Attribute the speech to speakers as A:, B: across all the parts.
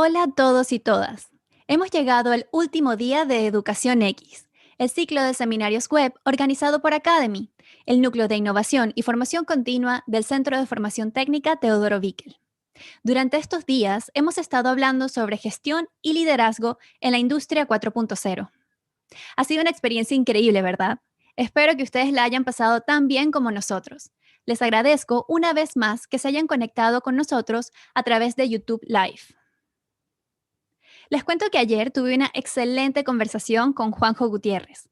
A: Hola a todos y todas. Hemos llegado al último día de Educación X, el ciclo de seminarios web organizado por Academy, el núcleo de innovación y formación continua del Centro de Formación Técnica Teodoro Bickel. Durante estos días hemos estado hablando sobre gestión y liderazgo en la industria 4.0. Ha sido una experiencia increíble, ¿verdad? Espero que ustedes la hayan pasado tan bien como nosotros. Les agradezco una vez más que se hayan conectado con nosotros a través de YouTube Live. Les cuento que ayer tuve una excelente conversación con Juanjo Gutiérrez.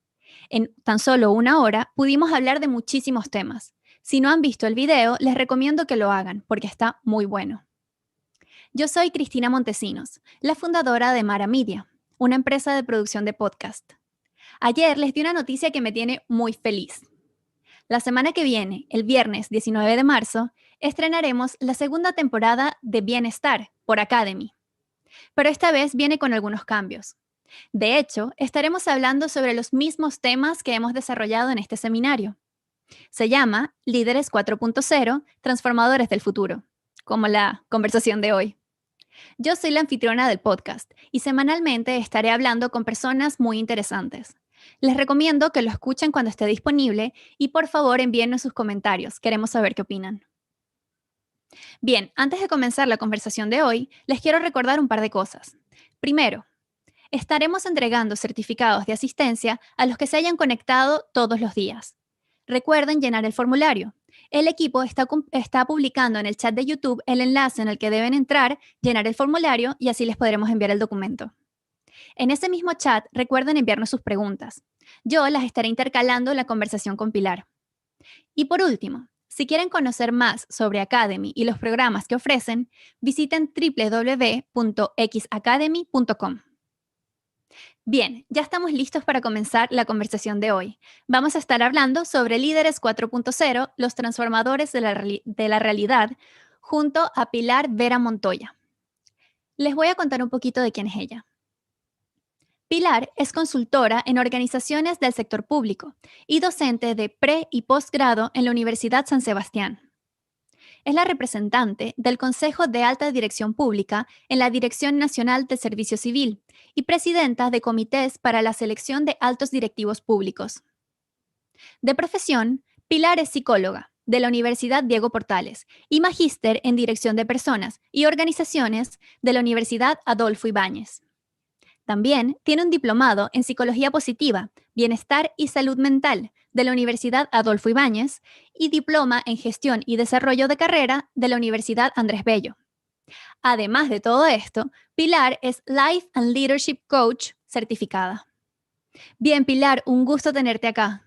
A: En tan solo una hora pudimos hablar de muchísimos temas. Si no han visto el video, les recomiendo que lo hagan porque está muy bueno. Yo soy Cristina Montesinos, la fundadora de Mara Media, una empresa de producción de podcast. Ayer les di una noticia que me tiene muy feliz. La semana que viene, el viernes 19 de marzo, estrenaremos la segunda temporada de Bienestar por Academy. Pero esta vez viene con algunos cambios. De hecho, estaremos hablando sobre los mismos temas que hemos desarrollado en este seminario. Se llama Líderes 4.0, Transformadores del Futuro, como la conversación de hoy. Yo soy la anfitriona del podcast y semanalmente estaré hablando con personas muy interesantes. Les recomiendo que lo escuchen cuando esté disponible y por favor envíennos sus comentarios. Queremos saber qué opinan. Bien, antes de comenzar la conversación de hoy, les quiero recordar un par de cosas. Primero, estaremos entregando certificados de asistencia a los que se hayan conectado todos los días. Recuerden llenar el formulario. El equipo está publicando en el chat de YouTube el enlace en el que deben entrar, llenar el formulario y así les podremos enviar el documento. En ese mismo chat, recuerden enviarnos sus preguntas. Yo las estaré intercalando en la conversación con Pilar. Y por último, si quieren conocer más sobre Academy y los programas que ofrecen, visiten www.xacademy.com. Bien, ya estamos listos para comenzar la conversación de hoy. Vamos a estar hablando sobre Líderes 4.0, los transformadores de la realidad, junto a Pilar Vera Montoya. Les voy a contar un poquito de quién es ella. Pilar es consultora en organizaciones del sector público y docente de pre- y posgrado en la Universidad San Sebastián. Es la representante del Consejo de Alta Dirección Pública en la Dirección Nacional de Servicio Civil y presidenta de comités para la selección de altos directivos públicos. De profesión, Pilar es psicóloga de la Universidad Diego Portales y magíster en Dirección de Personas y Organizaciones de la Universidad Adolfo Ibáñez. También tiene un diplomado en Psicología Positiva, Bienestar y Salud Mental de la Universidad Adolfo Ibáñez y diploma en Gestión y Desarrollo de Carrera de la Universidad Andrés Bello. Además de todo esto, Pilar es Life and Leadership Coach certificada. Bien, Pilar, un gusto tenerte acá.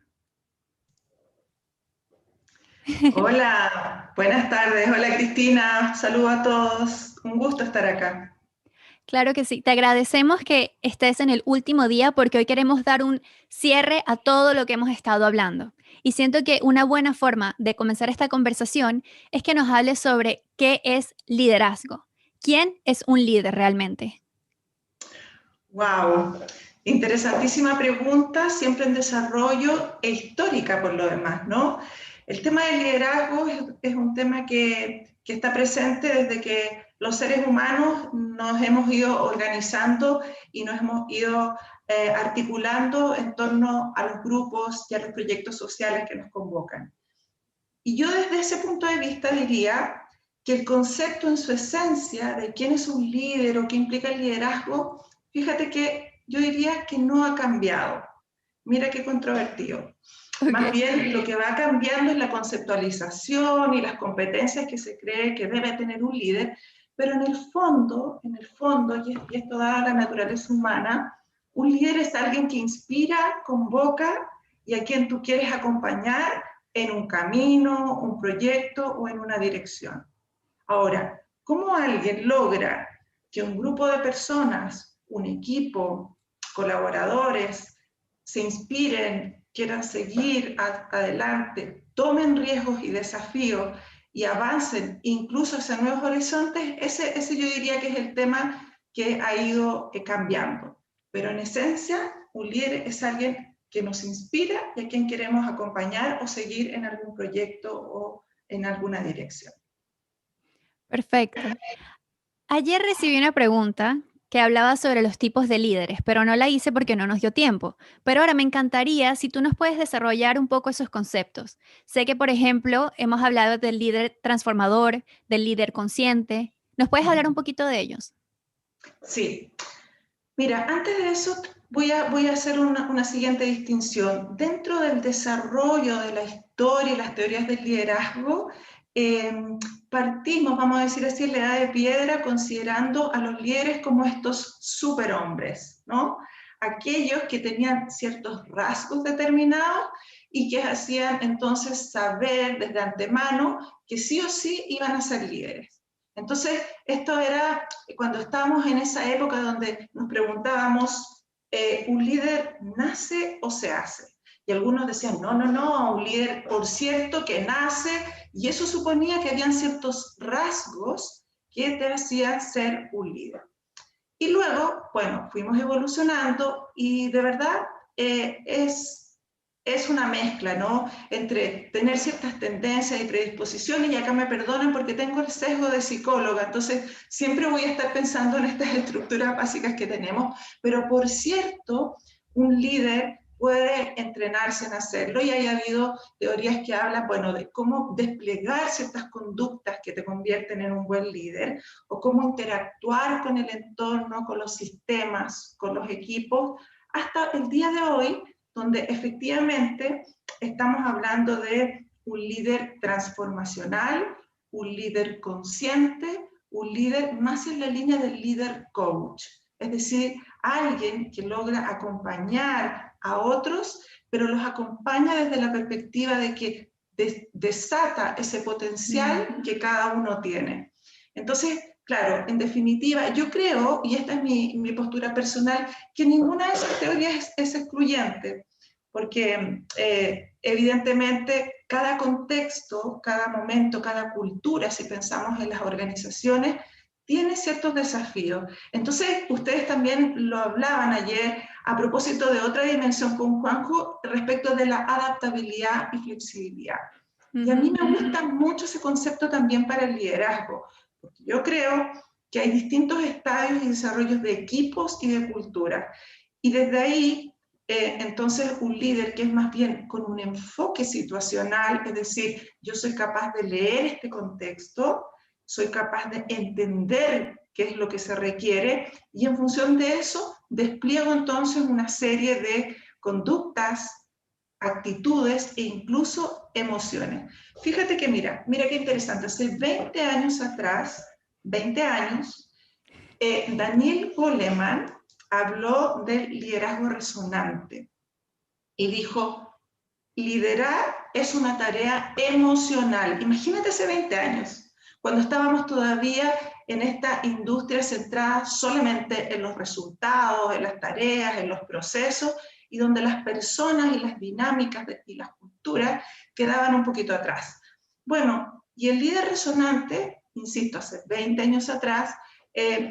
B: Hola, buenas tardes. Hola Cristina, saludos a todos. Un gusto estar acá.
A: Claro que sí, te agradecemos que estés en el último día porque hoy queremos dar un cierre a todo lo que hemos estado hablando. Y siento que una buena forma de comenzar esta conversación es que nos hables sobre qué es liderazgo. ¿Quién es un líder realmente?
B: Wow, interesantísima pregunta, siempre en desarrollo e histórica por lo demás, ¿no? El tema del liderazgo es un tema que está presente desde que los seres humanos nos hemos ido organizando y nos hemos ido articulando en torno a los grupos y a los proyectos sociales que nos convocan. Y yo desde ese punto de vista diría que el concepto en su esencia de quién es un líder o qué implica el liderazgo, fíjate que yo diría que no ha cambiado. Mira qué controvertido. Más
A: Ok.
B: bien lo que va cambiando es la conceptualización y las competencias que se cree que debe tener un líder, pero en el fondo, y esto da la naturaleza humana, un líder es alguien que inspira, convoca y a quien tú quieres acompañar en un camino, un proyecto o en una dirección. Ahora, ¿cómo alguien logra que un grupo de personas, un equipo, colaboradores, se inspiren, quieran seguir adelante, tomen riesgos y desafíos y avancen incluso hacia nuevos horizontes? Ese yo diría que es el tema que ha ido cambiando. Pero en esencia, un líder es alguien que nos inspira y a quien queremos acompañar o seguir en algún proyecto o en alguna dirección.
A: Perfecto. Ayer recibí una pregunta que hablaba sobre los tipos de líderes, pero no la hice porque no nos dio tiempo. Pero ahora me encantaría si tú nos puedes desarrollar un poco esos conceptos. Sé que, por ejemplo, hemos hablado del líder transformador, del líder consciente. ¿Nos puedes hablar un poquito de ellos?
B: Sí, mira, antes de eso voy a hacer una siguiente distinción. Dentro del desarrollo de la historia y las teorías del liderazgo, eh, partimos, vamos a decir así, en la edad de piedra, considerando a los líderes como estos superhombres, ¿no? Aquellos que tenían ciertos rasgos determinados y que hacían entonces saber desde antemano que sí o sí iban a ser líderes. Entonces, esto era cuando estábamos en esa época donde nos preguntábamos, ¿un líder nace o se hace? Y algunos decían, no, no, no, un líder, por cierto, que nace, y eso suponía que habían ciertos rasgos que te hacían ser un líder. Y luego, bueno, fuimos evolucionando y de verdad es una mezcla, ¿no? Entre tener ciertas tendencias y predisposiciones, y acá me perdonan porque tengo el sesgo de psicóloga, entonces siempre voy a estar pensando en estas estructuras básicas que tenemos, pero por cierto, un líder puede entrenarse en hacerlo y hay habido teorías que hablan, bueno, de cómo desplegar ciertas conductas que te convierten en un buen líder o cómo interactuar con el entorno, con los sistemas, con los equipos, hasta el día de hoy, donde efectivamente estamos hablando de un líder transformacional, un líder consciente, un líder más en la línea del líder coach, es decir, alguien que logra acompañar a otros, pero los acompaña desde la perspectiva de que desata ese potencial que cada uno tiene. Entonces, claro, en definitiva, yo creo, y esta es mi postura personal, que ninguna de esas teorías es excluyente, porque evidentemente cada contexto, cada momento, cada cultura, si pensamos en las organizaciones, tiene ciertos desafíos. Entonces, ustedes también lo hablaban ayer a propósito de otra dimensión con Juanjo respecto de la adaptabilidad y flexibilidad. Y a mí me gusta mucho ese concepto también para el liderazgo, porque yo creo que hay distintos estadios y desarrollos de equipos y de cultura. Y desde ahí, entonces, un líder que es más bien con un enfoque situacional, es decir, yo soy capaz de leer este contexto, soy capaz de entender qué es lo que se requiere y en función de eso despliego entonces una serie de conductas, actitudes e incluso emociones. Fíjate que mira qué interesante, hace 20 años atrás, 20 años, Daniel Goleman habló del liderazgo resonante y dijo, liderar es una tarea emocional. Imagínate hace 20 años, cuando estábamos todavía en esta industria centrada solamente en los resultados, en las tareas, en los procesos, y donde las personas y las dinámicas y las culturas quedaban un poquito atrás. Bueno, y el líder resonante, insisto, hace 20 años atrás,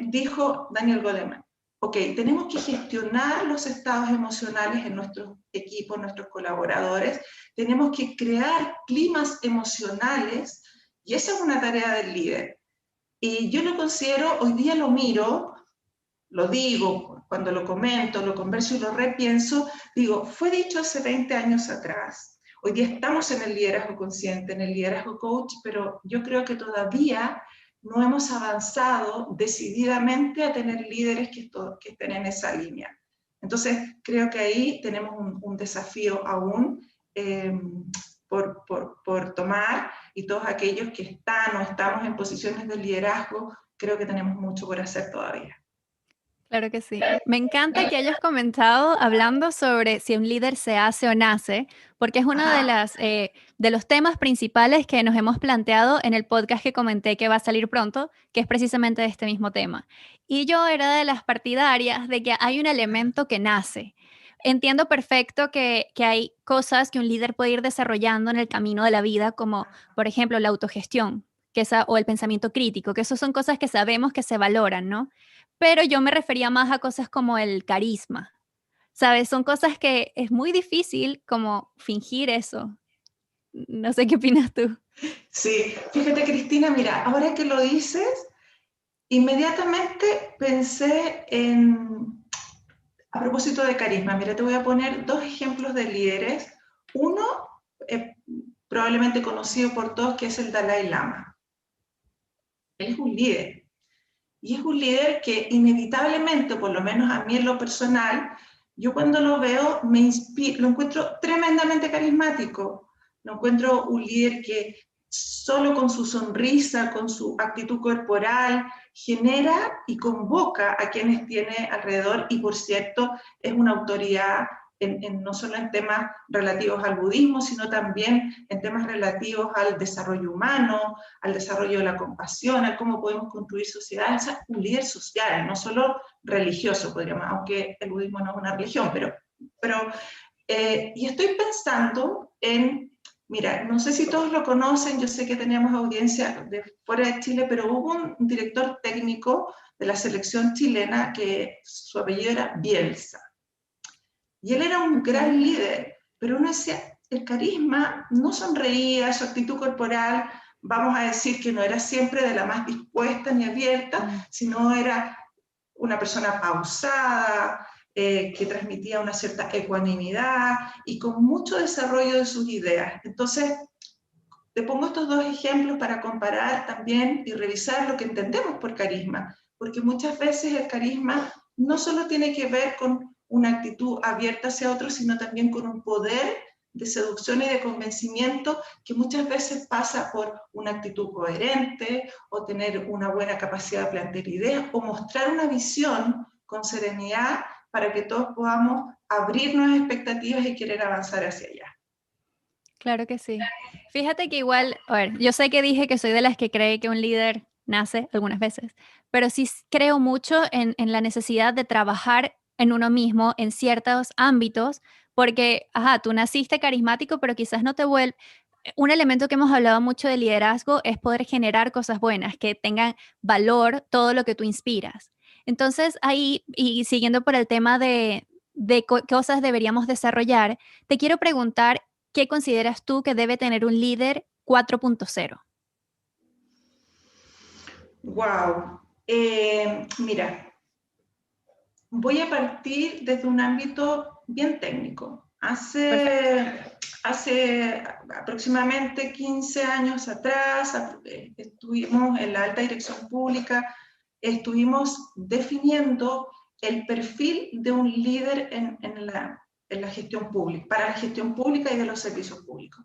B: dijo Daniel Goleman, ok, tenemos que gestionar los estados emocionales en nuestros equipos, nuestros colaboradores, tenemos que crear climas emocionales y esa es una tarea del líder. Y yo lo considero, hoy día lo miro, lo digo, cuando lo comento, lo converso y lo repienso, digo, fue dicho hace 20 años atrás. Hoy día estamos en el liderazgo consciente, en el liderazgo coach, pero yo creo que todavía no hemos avanzado decididamente a tener líderes que estén en esa línea. Entonces, creo que ahí tenemos un desafío aún por tomar y todos aquellos que están o estamos en posiciones de liderazgo, creo que tenemos mucho por hacer todavía.
A: Claro que sí. Me encanta que hayas comenzado hablando sobre si un líder se hace o nace, porque es uno de
B: Ajá.
A: de los temas principales que nos hemos planteado en el podcast que comenté que va a salir pronto, que es precisamente de este mismo tema. Y yo era de las partidarias de que hay un elemento que nace. Entiendo perfecto que hay cosas que un líder puede ir desarrollando en el camino de la vida, como por ejemplo la autogestión, o el pensamiento crítico, que esos son cosas que sabemos que se valoran, ¿no? Pero yo me refería más a cosas como el carisma, ¿sabes? Son cosas que es muy difícil como fingir eso. No sé qué opinas tú.
B: Sí, fíjate Cristina, mira, ahora que lo dices, Inmediatamente pensé a propósito de carisma, mira, te voy a poner dos ejemplos de líderes. Uno, eh, probablemente conocido por todos, que es el Dalai Lama. Él es un líder. Y es un líder que inevitablemente, por lo menos a mí en lo personal, yo cuando lo veo me lo encuentro tremendamente carismático. Lo encuentro un líder que solo con su sonrisa, con su actitud corporal, genera y convoca a quienes tiene alrededor, y por cierto, es una autoridad no solo en temas relativos al budismo, sino también en temas relativos al desarrollo humano, al desarrollo de la compasión, a cómo podemos construir sociedades. O sea, un líder social, no solo religioso, podríamos, aunque el budismo no es una religión, y estoy pensando en, mira, no sé si todos lo conocen, yo sé que tenemos audiencia de fuera de Chile, pero hubo un director técnico de la selección chilena que su apellido era Bielsa. Y él era un gran líder, pero uno decía, el carisma no sonreía, su actitud corporal, vamos a decir que no era siempre de la más dispuesta ni abierta, sino era una persona pausada, que transmitía una cierta ecuanimidad y con mucho desarrollo de sus ideas. Entonces, te pongo estos dos ejemplos para comparar también y revisar lo que entendemos por carisma, porque muchas veces el carisma no solo tiene que ver con una actitud abierta hacia otros, sino también con un poder de seducción y de convencimiento que muchas veces pasa por una actitud coherente o tener una buena capacidad de plantear ideas o mostrar una visión con serenidad para que todos podamos abrir nuevas expectativas y querer avanzar hacia allá.
A: Claro que sí. Fíjate que igual, a ver, yo sé que dije que soy de las que cree que un líder nace algunas veces, pero sí creo mucho en la necesidad de trabajar en uno mismo en ciertos ámbitos, porque, ajá, tú naciste carismático, pero quizás no te vuelve. Un elemento que hemos hablado mucho de liderazgo es poder generar cosas buenas, que tengan valor todo lo que tú inspiras. Entonces, ahí, y siguiendo por el tema de cosas deberíamos desarrollar, te quiero preguntar. ¿Qué consideras tú que debe tener un líder 4.0?
B: Wow. Mira, voy a partir desde un ámbito bien técnico.
A: Perfecto.
B: Hace aproximadamente 15 años atrás estuvimos en la alta dirección pública, estuvimos definiendo el perfil de un líder en la gestión pública, para la gestión pública y de los servicios públicos.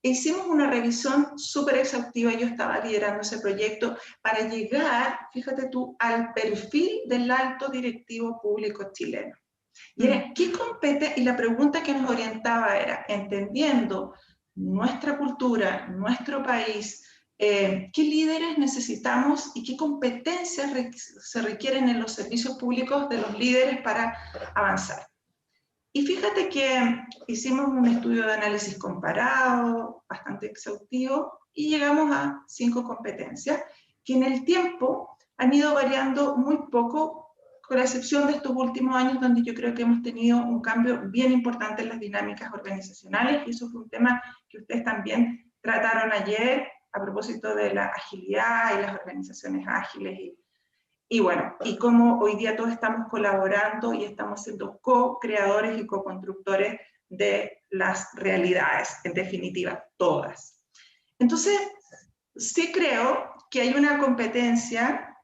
B: Hicimos una revisión súper exhaustiva, yo estaba liderando ese proyecto para llegar, fíjate tú, al perfil del alto directivo público chileno. Y era, ¿qué compete? Y la pregunta que nos orientaba era, entendiendo nuestra cultura, nuestro país, qué líderes necesitamos y qué competencias se requieren en los servicios públicos de los líderes para avanzar. Y fíjate que hicimos un estudio de análisis comparado, bastante exhaustivo, y llegamos a 5 competencias que en el tiempo han ido variando muy poco, con la excepción de estos últimos años, donde yo creo que hemos tenido un cambio bien importante en las dinámicas organizacionales, y eso fue un tema que ustedes también trataron ayer a propósito de la agilidad y las organizaciones ágiles y bueno, y cómo hoy día todos estamos colaborando y estamos siendo co-creadores y co-constructores de las realidades, en definitiva, todas. Entonces, sí creo que hay una competencia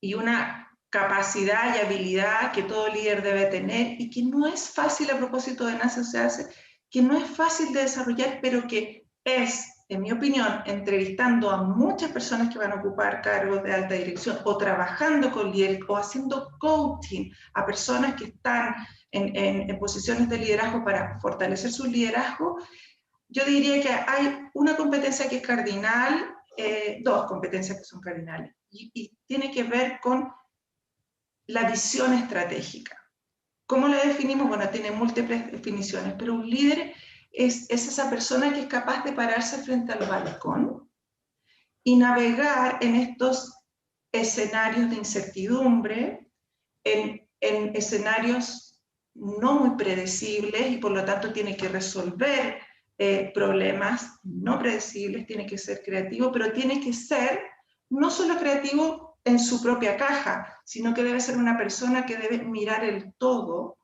B: y una capacidad y habilidad que todo líder debe tener y que no es fácil a propósito de Nace o se hace, que no es fácil de desarrollar, pero que es, en mi opinión, entrevistando a muchas personas que van a ocupar cargos de alta dirección o trabajando con líderes o haciendo coaching a personas que están en posiciones de liderazgo para fortalecer su liderazgo. Yo diría que hay una competencia que es cardinal, dos competencias que son cardinales, y tiene que ver con la visión estratégica. ¿Cómo la definimos? Bueno, tiene múltiples definiciones, pero un líder es esa persona que es capaz de pararse frente al balcón y navegar en estos escenarios de incertidumbre, en escenarios no muy predecibles y por lo tanto tiene que resolver problemas no predecibles, tiene que ser creativo, pero tiene que ser no solo creativo en su propia caja, sino que debe ser una persona que debe mirar el todo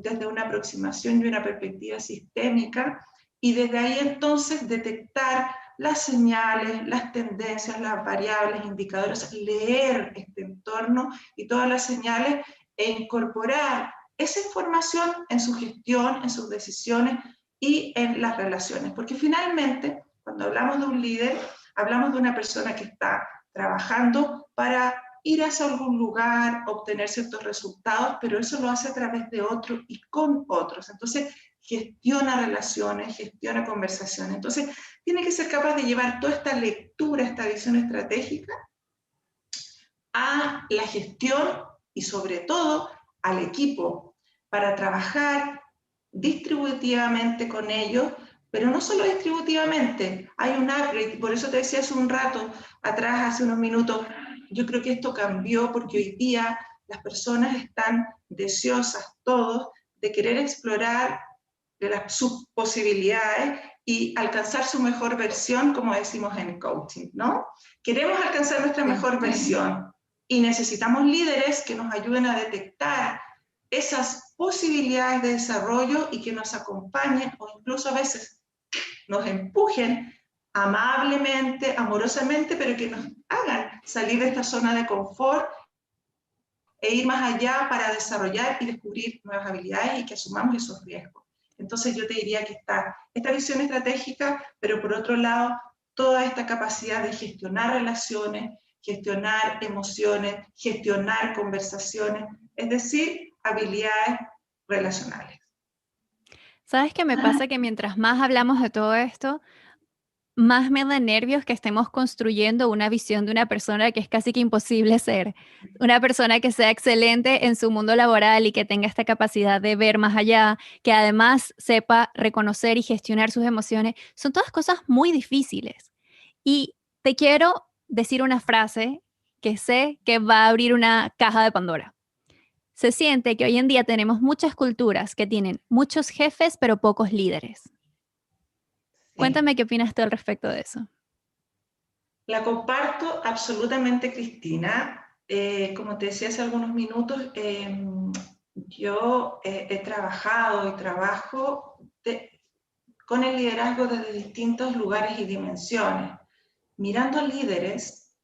B: desde una aproximación y una perspectiva sistémica, y desde ahí entonces detectar las señales, las tendencias, las variables, indicadores, leer este entorno y todas las señales e incorporar esa información en su gestión, en sus decisiones y en las relaciones. Porque finalmente, cuando hablamos de un líder, hablamos de una persona que está trabajando para ir hacia algún lugar, obtener ciertos resultados, pero eso lo hace a través de otros y con otros. Entonces, gestiona relaciones, gestiona conversaciones. Entonces, tiene que ser capaz de llevar toda esta lectura, esta visión estratégica a la gestión y sobre todo al equipo para trabajar distributivamente con ellos, pero no solo distributivamente, hay un upgrade, por eso te decía hace un rato atrás, hace unos minutos, yo creo que esto cambió porque hoy día las personas están deseosas todos de querer explorar de sus posibilidades y alcanzar su mejor versión, como decimos en coaching, ¿no? Queremos alcanzar nuestra mejor versión y necesitamos líderes que nos ayuden a detectar esas posibilidades de desarrollo y que nos acompañen o incluso a veces nos empujen amablemente, amorosamente, pero que nos hagan salir de esta zona de confort e ir más allá para desarrollar y descubrir nuevas habilidades y que asumamos esos riesgos. Entonces yo te diría que está esta visión estratégica, pero por otro lado, toda esta capacidad de gestionar relaciones, gestionar emociones, gestionar conversaciones, es decir, habilidades relacionales.
A: ¿Sabes qué me pasa? Que mientras más hablamos de todo esto, más me da nervios que estemos construyendo una visión de una persona que es casi que imposible ser. Una persona que sea excelente en su mundo laboral y que tenga esta capacidad de ver más allá, que además sepa reconocer y gestionar sus emociones, son todas cosas muy difíciles. Y te quiero decir una frase que sé que va a abrir una caja de Pandora. Se siente que hoy en día tenemos muchas culturas que tienen muchos jefes pero pocos líderes.
B: Sí.
A: Cuéntame qué opinas tú al respecto de eso.
B: La comparto absolutamente, Cristina. Como te decía hace algunos minutos, yo he trabajado y trabajo con el liderazgo desde distintos lugares y dimensiones, mirando a líderes,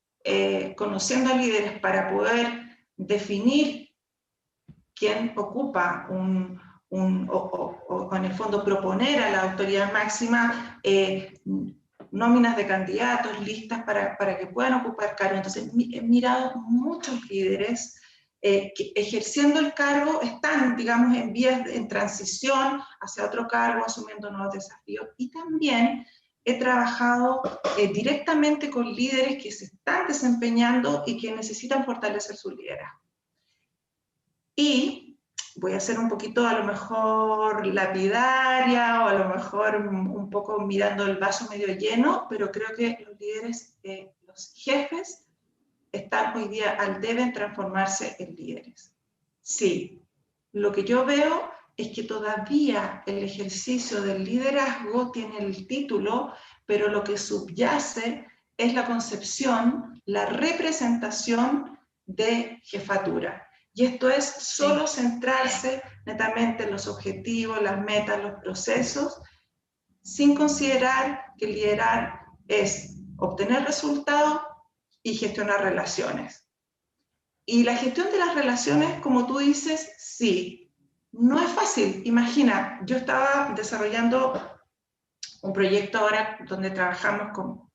B: conociendo a líderes para poder definir quién ocupa o en el fondo proponer a la autoridad máxima nóminas de candidatos, listas para que puedan ocupar cargos. Entonces, he mirado muchos líderes que ejerciendo el cargo están, digamos, en vías en transición hacia otro cargo, asumiendo nuevos desafíos. Y también he trabajado directamente con líderes que se están desempeñando y que necesitan fortalecer su liderazgo. Y voy a ser un poquito a lo mejor lapidaria o a lo mejor un poco mirando el vaso medio lleno, pero creo que los líderes, los jefes, están hoy día deben transformarse en líderes. Sí, lo que yo veo es que todavía el ejercicio del liderazgo tiene el título, pero lo que subyace es la concepción, la representación de jefatura. Y esto es solo centrarse netamente en los objetivos, las metas, los procesos, sin considerar que liderar es obtener resultados y gestionar relaciones. Y la gestión de las relaciones, como tú dices, sí, no es fácil. Imagina, yo estaba desarrollando un proyecto ahora donde trabajamos con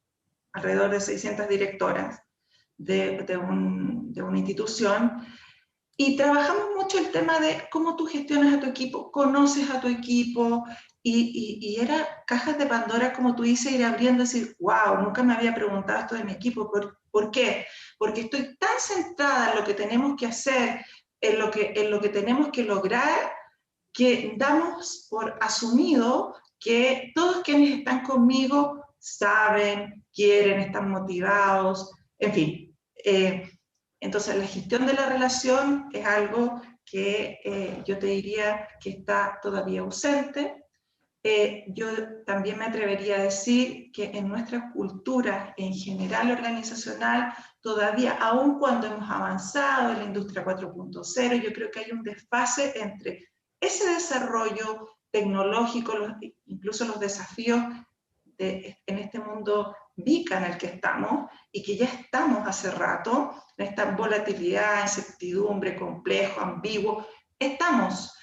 B: alrededor de 600 directoras de una institución. Y trabajamos mucho el tema de cómo tú gestionas a tu equipo, conoces a tu equipo, y era cajas de Pandora, como tú dices, ir abriendo y decir, wow, nunca me había preguntado esto de mi equipo. ¿Por qué? Porque estoy tan centrada en lo que tenemos que hacer, en lo que tenemos que lograr, que damos por asumido que todos quienes están conmigo saben, quieren, están motivados, en fin. Entonces, la gestión de la relación es algo que yo te diría que está todavía ausente. Yo también me atrevería a decir que en nuestra cultura en general organizacional, todavía, aun cuando hemos avanzado en la industria 4.0, yo creo que hay un desfase entre ese desarrollo tecnológico, incluso los desafíos en este mundo VICA en el que estamos, y que ya estamos hace rato, en esta volatilidad, incertidumbre, complejo, ambiguo, estamos.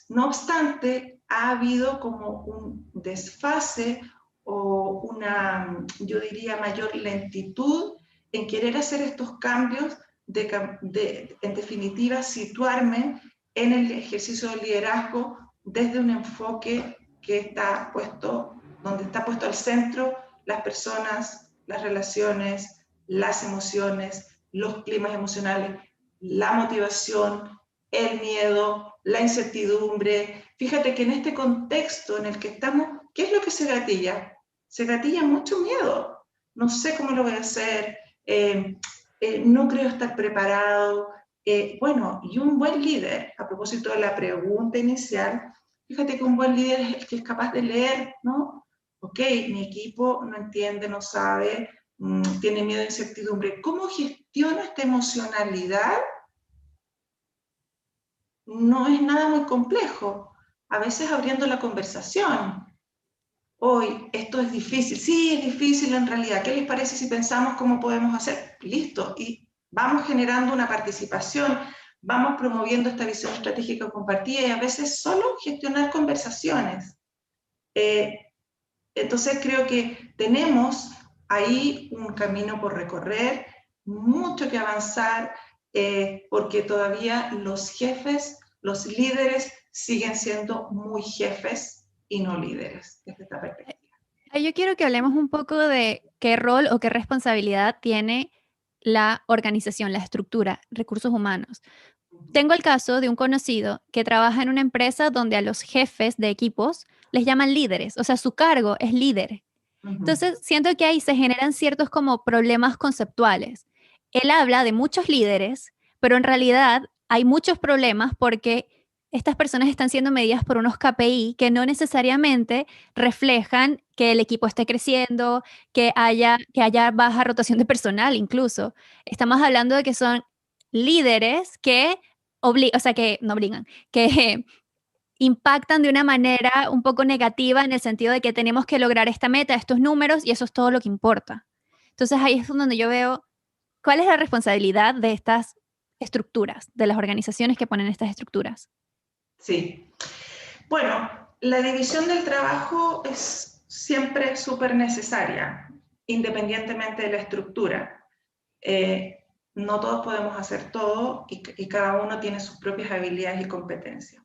B: No obstante, ha habido como un desfase o una, yo diría, mayor lentitud en querer hacer estos cambios, en definitiva, situarme en el ejercicio del liderazgo desde un enfoque que está puesto, donde está puesto al centro las personas, las relaciones, las emociones, los climas emocionales, la motivación, el miedo, la incertidumbre. Fíjate que en este contexto en el que estamos, ¿qué es lo que se gatilla? Se gatilla mucho miedo. No sé cómo lo voy a hacer, no creo estar preparado. Bueno, y un buen líder, a propósito de la pregunta inicial, fíjate que un buen líder es el que es capaz de leer, ¿no? Ok, mi equipo no entiende, no sabe, tiene miedo de incertidumbre. ¿Cómo gestiono esta emocionalidad? No es nada muy complejo. A veces abriendo la conversación. Hoy, esto es difícil. Sí, es difícil en realidad. ¿Qué les parece si pensamos cómo podemos hacer? Listo. Y vamos generando una participación, vamos promoviendo esta visión estratégica compartida y a veces solo gestionar conversaciones. Entonces creo que tenemos ahí un camino por recorrer, mucho que avanzar, porque todavía los jefes, los líderes siguen siendo muy jefes y no líderes desde esta perspectiva.
A: Yo quiero que hablemos un poco de qué rol o qué responsabilidad tiene la organización, la estructura, recursos humanos. Tengo el caso de un conocido que trabaja en una empresa donde a los jefes de equipos les llaman líderes, o sea, su cargo es líder. Entonces, siento que ahí se generan ciertos como problemas conceptuales. Él habla de muchos líderes, pero en realidad hay muchos problemas porque estas personas están siendo medidas por unos KPI que no necesariamente reflejan que el equipo esté creciendo, que haya baja rotación de personal incluso. Estamos hablando de que son líderes que o sea, que no obligan, que impactan de una manera un poco negativa en el sentido de que tenemos que lograr esta meta, estos números, y eso es todo lo que importa. Entonces ahí es donde yo veo cuál es la responsabilidad de estas estructuras, de las organizaciones que ponen estas estructuras.
B: Sí. Bueno, la división del trabajo es siempre súper necesaria, independientemente de la estructura. No todos podemos hacer todo y cada uno tiene sus propias habilidades y competencias.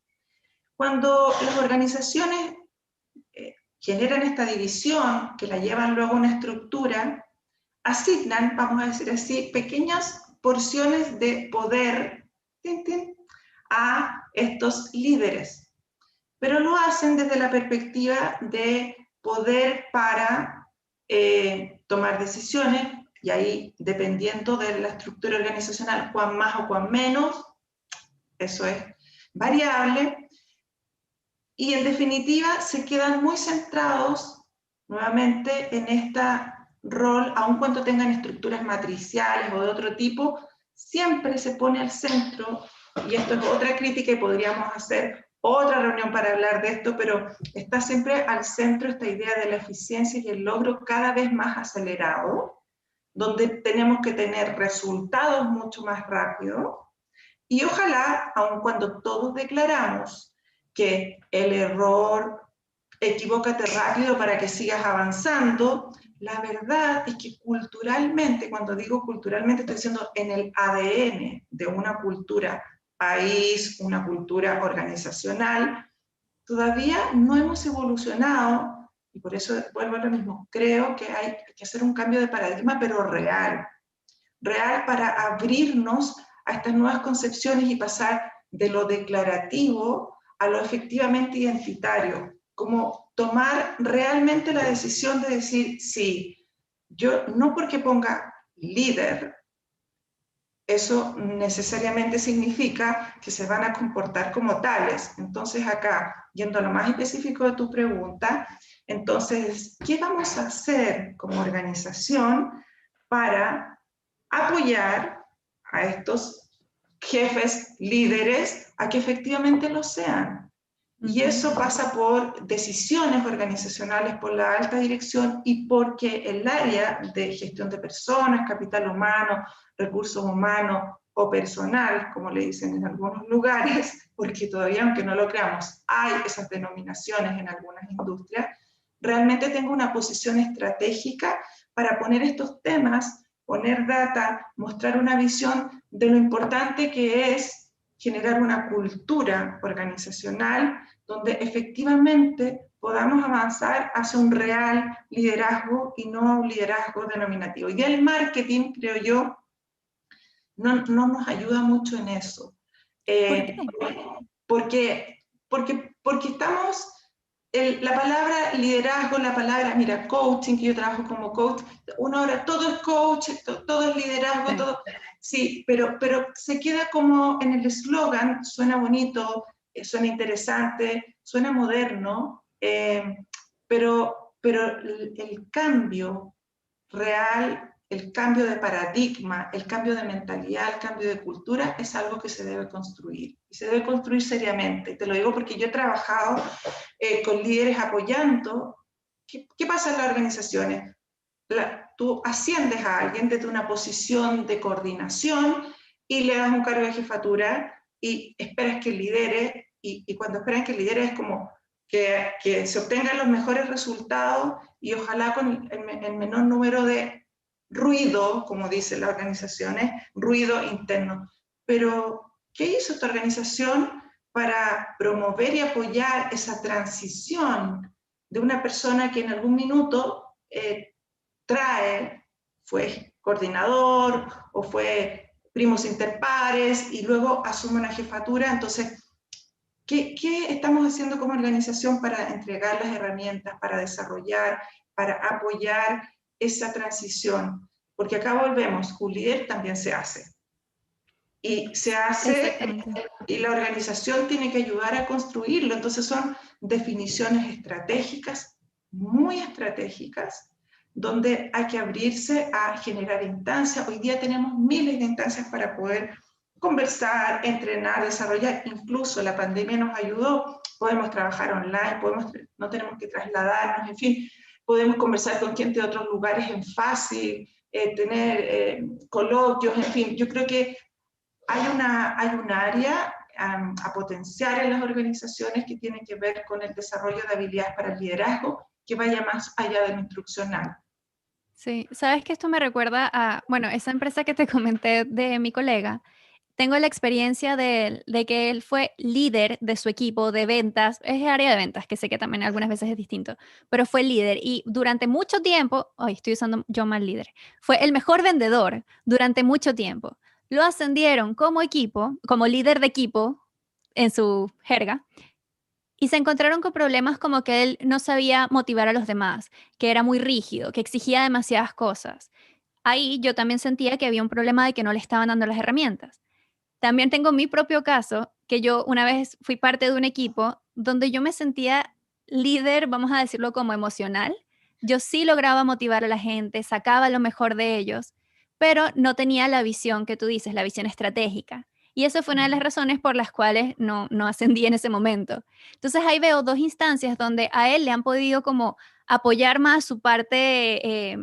B: Cuando las organizaciones generan esta división, que la llevan luego a una estructura, asignan, vamos a decir así, pequeñas porciones de poder a estos líderes, pero lo hacen desde la perspectiva de poder para tomar decisiones, y ahí, dependiendo de la estructura organizacional, cuán más o cuán menos, eso es variable, y en definitiva se quedan muy centrados nuevamente en este rol, aun cuando tengan estructuras matriciales o de otro tipo, siempre se pone al centro, y esto es otra crítica y podríamos hacer otra reunión para hablar de esto, pero está siempre al centro esta idea de la eficiencia y el logro cada vez más acelerado, donde tenemos que tener resultados mucho más rápido, y ojalá, aun cuando todos declaramos que el error, equivócate rápido para que sigas avanzando, la verdad es que culturalmente, cuando digo culturalmente, estoy diciendo en el ADN de una cultura país, una cultura organizacional, todavía no hemos evolucionado, y por eso vuelvo a lo mismo, creo que hay que hacer un cambio de paradigma, pero real, real para abrirnos a estas nuevas concepciones y pasar de lo declarativo a lo efectivamente identitario, como tomar realmente la decisión de decir, sí, yo no porque ponga líder, eso necesariamente significa que se van a comportar como tales. Entonces acá, yendo a lo más específico de tu pregunta, entonces, ¿qué vamos a hacer como organización para apoyar a estos jefes, líderes, a que efectivamente lo sean? Y eso pasa por decisiones organizacionales, por la alta dirección y porque el área de gestión de personas, capital humano, recursos humanos o personal, como le dicen en algunos lugares, porque todavía, aunque no lo creamos, hay esas denominaciones en algunas industrias, realmente tengo una posición estratégica para poner estos temas, poner data, mostrar una visión de lo importante que es generar una cultura organizacional donde efectivamente podamos avanzar hacia un real liderazgo y no un liderazgo denominativo. Y el marketing, creo yo, no nos ayuda mucho en eso.
A: ¿Por qué?
B: Porque estamos, la palabra liderazgo, la palabra, mira, coaching, que yo trabajo como coach, uno ahora todo es coach, todo es liderazgo,
A: Sí.
B: todo, sí, pero se queda como en el eslogan, suena bonito, suena interesante, suena moderno, pero el cambio real, el cambio de paradigma, el cambio de mentalidad, el cambio de cultura es algo que se debe construir. Y se debe construir seriamente. Te lo digo porque yo he trabajado con líderes apoyando. ¿Qué pasa en las organizaciones? Tú asciendes a alguien desde una posición de coordinación y le das un cargo de jefatura y esperas que lidere, y cuando esperan que lidere es como que se obtengan los mejores resultados y ojalá con el menor número de ruido, como dicen las organizaciones, ruido interno. Pero, ¿qué hizo esta organización para promover y apoyar esa transición de una persona que en algún minuto fue coordinador o fue primos interpares y luego asume una jefatura? Entonces, ¿qué estamos haciendo como organización para entregar las herramientas, para desarrollar, para apoyar esa transición? Porque acá volvemos, un líder también se hace. Y se hace,
A: Exactamente.
B: y la organización tiene que ayudar a construirlo. Entonces son definiciones estratégicas, muy estratégicas, donde hay que abrirse a generar instancias. Hoy día tenemos miles de instancias para poder conversar, entrenar, desarrollar. Incluso la pandemia nos ayudó, podemos trabajar online, no tenemos que trasladarnos, en fin, podemos conversar con gente de otros lugares en fácil, tener coloquios, en fin. Yo creo que hay un área a potenciar en las organizaciones que tiene que ver con el desarrollo de habilidades para el liderazgo que vaya más allá de lo instruccional.
A: Sí, sabes que esto me recuerda a, bueno, esa empresa que te comenté de mi colega. Tengo la experiencia de que él fue líder de su equipo de ventas, es área de ventas, que sé que también algunas veces es distinto, pero fue líder y durante mucho tiempo, hoy estoy usando yo mal líder, fue el mejor vendedor durante mucho tiempo. Lo ascendieron como equipo, como líder de equipo en su jerga, y se encontraron con problemas como que él no sabía motivar a los demás, que era muy rígido, que exigía demasiadas cosas. Ahí yo también sentía que había un problema de que no le estaban dando las herramientas. También tengo mi propio caso, que yo una vez fui parte de un equipo donde yo me sentía líder, vamos a decirlo como emocional. Yo sí lograba motivar a la gente, sacaba lo mejor de ellos, pero no tenía la visión que tú dices, la visión estratégica. Y eso fue una de las razones por las cuales no ascendí en ese momento. Entonces ahí veo dos instancias donde a él le han podido como apoyar más su parte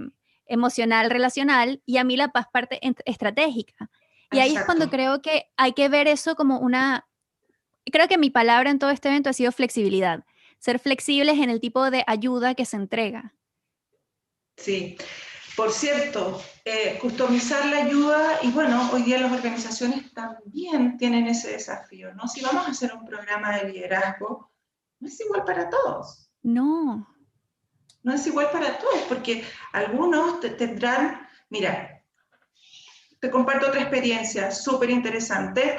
A: emocional, relacional, y a mí la parte estratégica. Y ahí es cuando
B: Exacto.
A: creo que hay que ver eso como una, creo que mi palabra en todo este evento ha sido flexibilidad, ser flexibles en el tipo de ayuda que se entrega.
B: Sí. Por cierto, customizar la ayuda, y bueno, hoy día las organizaciones también tienen ese desafío, ¿no? Si vamos a hacer un programa de liderazgo, no es igual para todos.
A: No,
B: No es igual para todos, porque algunos tendrán, mira, te comparto otra experiencia súper interesante.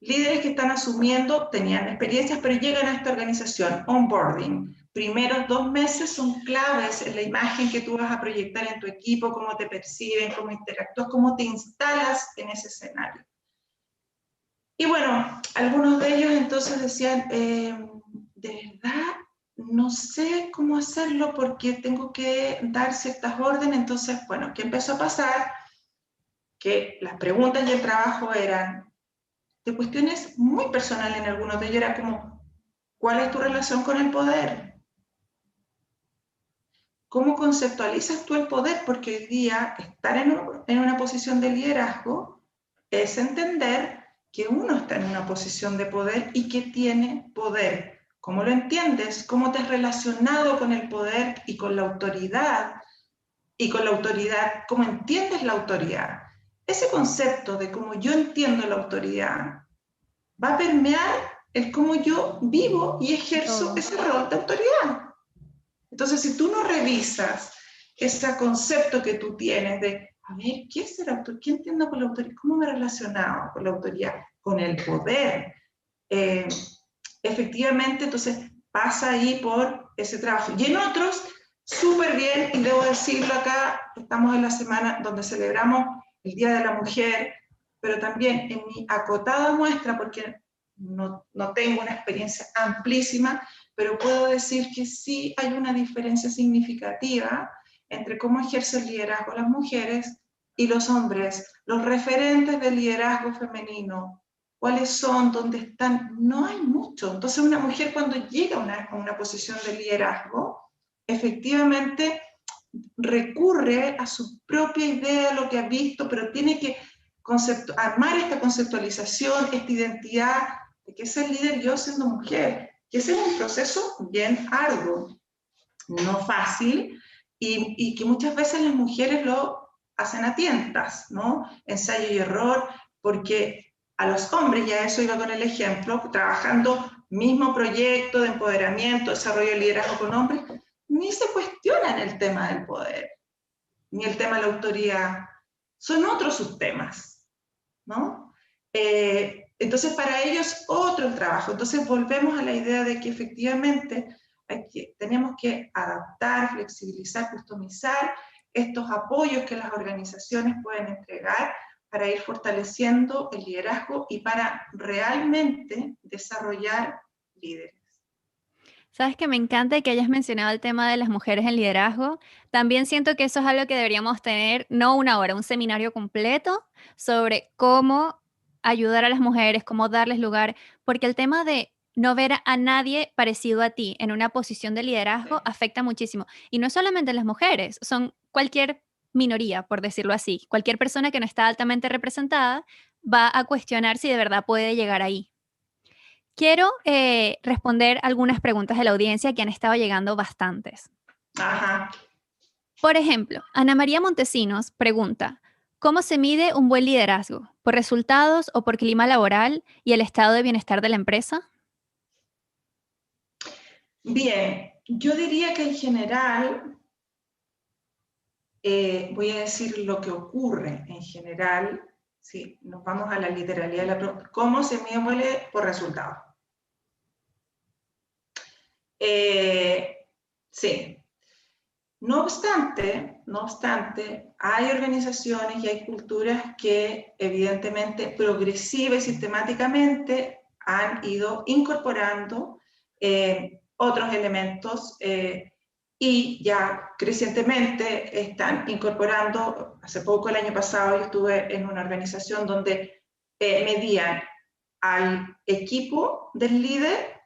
B: Líderes que están asumiendo, tenían experiencias, pero llegan a esta organización, onboarding. primeros 2 meses son claves en la imagen que tú vas a proyectar en tu equipo, cómo te perciben, cómo interactúas, cómo te instalas en ese escenario. Y bueno, algunos de ellos entonces decían, de verdad, no sé cómo hacerlo porque tengo que dar ciertas órdenes. Entonces, bueno, ¿qué empezó a pasar? Que las preguntas y el trabajo eran de cuestiones muy personales en algunos de ellos, era como, ¿cuál es tu relación con el poder? ¿Cómo conceptualizas tú el poder? Porque hoy día estar en una posición de liderazgo es entender que uno está en una posición de poder y que tiene poder. ¿Cómo lo entiendes? ¿Cómo te has relacionado con el poder y con la autoridad? Y con la autoridad, ¿cómo entiendes la autoridad? Ese concepto de cómo yo entiendo la autoridad va a permear el cómo yo vivo y ejerzo
A: Todo.
B: ese rol de autoridad. Entonces, si tú no revisas ese concepto que tú tienes de, a ver, ¿qué es el autor? ¿Qué entiendo con la autoridad? ¿Cómo me he relacionado con la autoridad? Con el poder. Eh, Efectivamente, entonces pasa ahí por ese trabajo. Y en otros, súper bien, y debo decirlo acá, estamos en la semana donde celebramos el Día de la Mujer, pero también en mi acotada muestra, porque no tengo una experiencia amplísima, pero puedo decir que sí hay una diferencia significativa entre cómo ejerce el liderazgo las mujeres y los hombres, los referentes del liderazgo femenino, cuáles son, dónde están, no hay mucho. Entonces una mujer cuando llega a una posición de liderazgo, efectivamente recurre a su propia idea, lo que ha visto, pero tiene que armar esta conceptualización, esta identidad de que es el líder yo siendo mujer, que ese es un proceso bien arduo, no fácil, y que muchas veces las mujeres lo hacen a tientas, ¿no? Ensayo y error, porque a los hombres, ya eso iba con el ejemplo, trabajando mismo proyecto de empoderamiento, desarrollo de liderazgo con hombres, ni se cuestionan el tema del poder, ni el tema de la autoridad, son otros subtemas, ¿no? Entonces, para ellos, otro el trabajo. Entonces, volvemos a la idea de que efectivamente tenemos que adaptar, flexibilizar, customizar estos apoyos que las organizaciones pueden entregar para ir fortaleciendo el liderazgo y para realmente desarrollar líderes.
A: Sabes que me encanta que hayas mencionado el tema de las mujeres en liderazgo. También siento que eso es algo que deberíamos tener, no una hora, un seminario completo sobre cómo ayudar a las mujeres, cómo darles lugar, porque el tema de no ver a nadie parecido a ti en una posición de liderazgo
B: Sí.
A: afecta muchísimo. Y no solamente las mujeres, son cualquier minoría, por decirlo así. Cualquier persona que no está altamente representada va a cuestionar si de verdad puede llegar ahí. Quiero responder algunas preguntas de la audiencia que han estado llegando bastantes.
B: Ajá.
A: Por ejemplo, Ana María Montesinos pregunta, ¿cómo se mide un buen liderazgo? ¿Por resultados o por clima laboral y el estado de bienestar de la empresa?
B: Bien, yo diría que en general, voy a decir lo que ocurre en general, si nos vamos a la literalidad de la pregunta, ¿cómo se mide por resultados? Sí. No obstante, hay organizaciones y hay culturas que evidentemente progresiva y sistemáticamente han ido incorporando otros elementos y ya crecientemente están incorporando, hace poco, el año pasado, yo estuve en una organización donde medían al equipo del líder